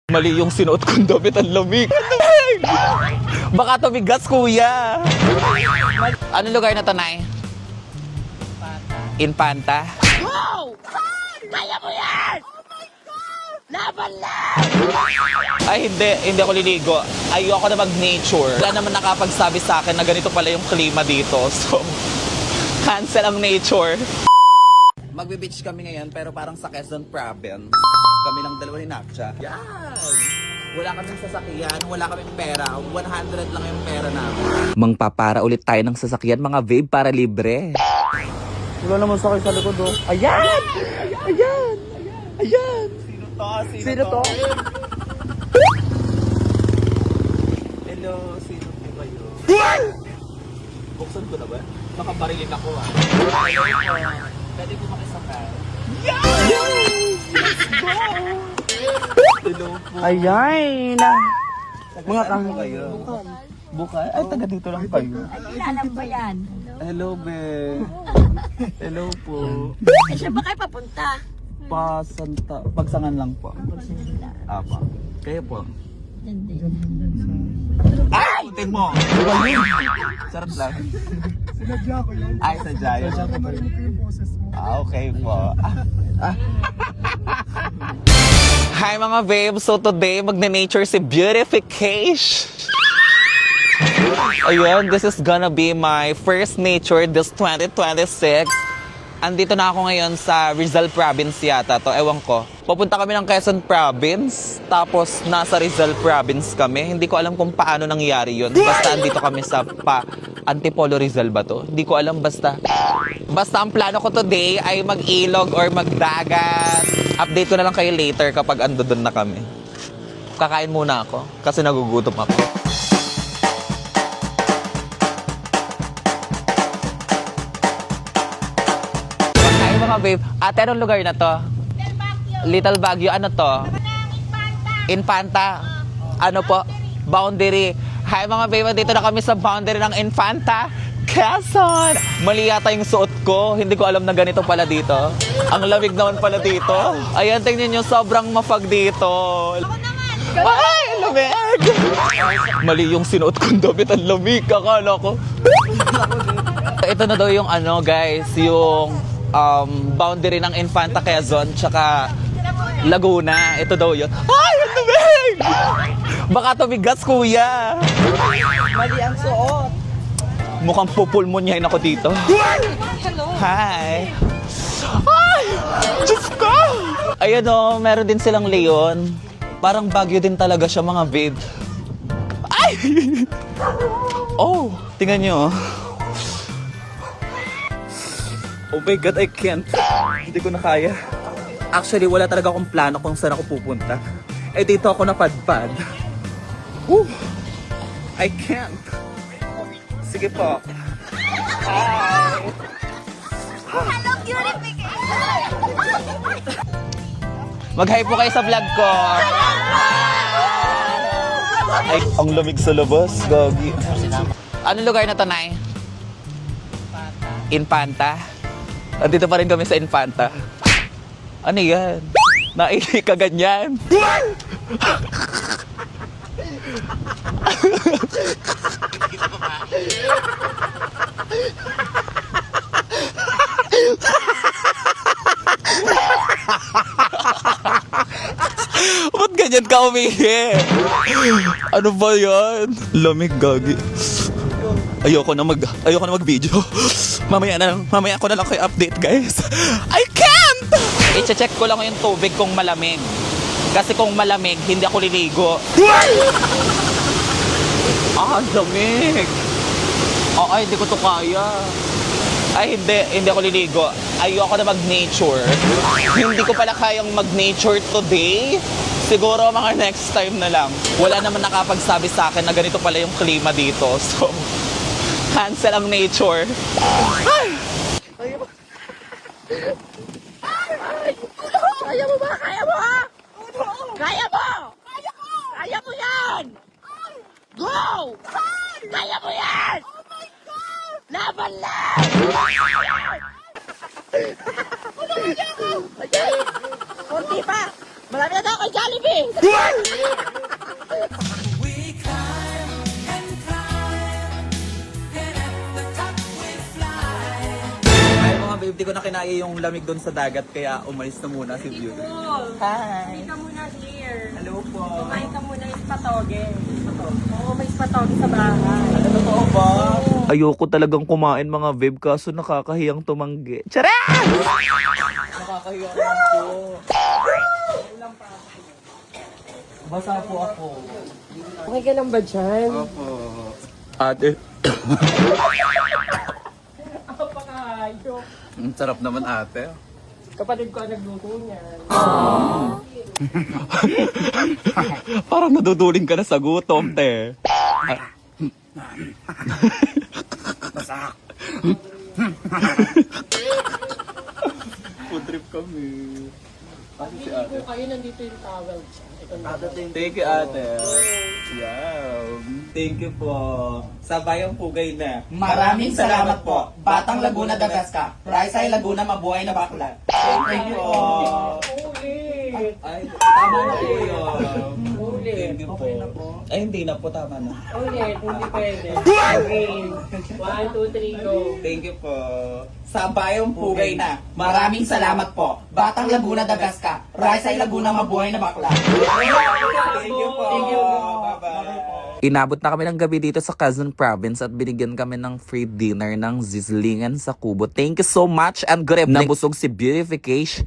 Mali yung sinuot kong damit, ang lamig. Baka tumigas, kuya. Anong lugar na to, Nay? Infanta. Wow! Kaya mo yan! Oh my God! Laban lang! Ay, hindi ako liligo. Ayoko na mag-nature. Wala naman nakapagsabi sa akin na ganito pala yung klima dito. So, cancel ang nature. Magbe-beach kami ngayon pero parang sa Quezon Province. Kami lang dalawa ni Nakcha. Yan! Wala kaming sasakyan, wala kaming pera. 100 lang yung pera namin. Mangpapara ulit tayo ng sasakyan, mga babe, para libre. Wala naman sakay sa likod, oh. Ayan! Ayan! Ayan! Sino to? Hello, sino po kayo? Buksan ko na ba? Makabarilin ako, ah. Pwede po makisakay. Yes! Let's go! Hello po. Ayan! Mga Saan po kayo? Bukal? Ay, taga dito lang kayo. Alam ba yan? Hello, be. Hello po. Eh, siya ba kayo papunta? Pasanta. Pagsangan lang po. Apa. Kayo po. Ay! Putin mo! Sarap lang. Sinadya ko yun. Ay, sadya yun. Marinig ko yung boses mo. Okay po. Hi mga babes! So today, magne-nature si Beautification. Ayun, this is gonna be my first nature this 2026. Andito na ako ngayon sa Rizal Province yata to, ewan ko. Pupunta kami ng Quezon Province, tapos nasa Rizal Province kami. Hindi ko alam kung paano nangyari yun. Basta andito kami sa Antipolo Rizal ba to? Hindi ko alam, basta ang plano ko today ay mag-ilog or magdagat. Update ko na lang kayo later kapag ando doon na kami. Kakain muna ako kasi nagugutom ako. Mga babe, ate, anong lugar na to? Little Baguio. Ano to? Infanta. Ano po? Boundary. Hi mga babe, dito na kami sa boundary ng Infanta, Quezon. Mali yata yung suot ko. Hindi ko alam na ganito pala dito. Ang lamig naman pala dito. Ayan, tingnan nyo, sobrang mapag dito. Ay, lamig! Mali yung sinuot kong damit, ang lamig. Kakala ko. Ito na daw yung ano, guys, yung boundary ng Infanta, Quezon, tsaka Laguna. Ito daw yun. Ay, ang lamig! Baka tumigas, kuya. Mali ang suot. Mukhang pupulmonyahin ako dito. Hello! Hi! Ay! Diyos ko! Ayun o, meron din silang leon. Parang Baguio din talaga siya, mga babe. Ay! Oh, tingnan nyo. Oh my God, I can't. Hindi ko na kaya. Actually, wala talaga akong plano kung saan ako pupunta. Eh, dito ako napadpad. Woo! I can't. Sige po. Hi! Hello, Beautification! Mag-hi po kayo sa vlog ko. Ay, ang lamig sa labas. Gagi. Anong lugar na to, Nay? Infanta. Andito pa rin kami sa Infanta. Ano yan? Naihi ka ganyan? Ba't ganyan ka umihi? Ano ba yan? Lamig, gagi. Ayoko na mag-video. Mamaya ko na lang kayo update, guys. I can't! I-check ko lang yung tubig kung malamig. Kasi kung malamig, hindi ako liligo. Lamig. Ay, hindi ko to kaya. Ay, hindi ako liligo. Ayoko na mag-nature. Hindi ko pala kayang mag-nature today. Siguro mga next time na lang. Wala naman nakapagsabi sa akin na ganito pala yung klima dito. So, cancel ang nature. Kaya mo ba? Kaya mo, ha? Kaya mo! Kaya ko! Kaya mo yan! Go! Kaya mo yan! Oh my God! Laban lang! Konti pa! Marami na daw kay Jollibee! kinaya yung lamig doon sa dagat kaya umalis na muna si Beauty. Hi. Ka muna here. Hello po. Kumain ka muna ng spatoge. Oo, may spatoge sa bahay. Ano totoo ba? Ayoko talagang kumain mga babe kaso nakakahiyang tumanggi. Tara! Nakakahiya naman po. Basa po ako. Okay ka lang ba dyan? Opo. Ate. Ako pa kayo. Ang sarap naman ate. Kapatid ko ang nagluto niyan. Parang naduduling ka na sa gutom, te. Masak. Food trip kami. Ate si Hindi ko kayo, nandito yung towel dyan. Ito na. Thank you, ate. Wow. Thank you po. Sa Bayang Pugay na. Maraming salamat po. Batang Laguna, Dagasca. Raisay Laguna, mabuhay na bakla. Thank you po. Ulit. Ay, tama na po yun. Ulit. Thank you po. Ay, hindi na po. Tama na. Ulit, hindi pwede. Okay. 1, 2, 3, go. Thank you po. Sa Bayang Pugay na. Maraming salamat po. Batang Laguna, Dagasca. Raisay Laguna, mabuhay na bakla. Thank you po. Thank you. Bye-bye. Inabot na kami ng gabi dito sa Quezon Province at binigyan kami ng free dinner ng Zizlingan sa Kubo. Thank you so much and good evening. Nabusog si Beautification.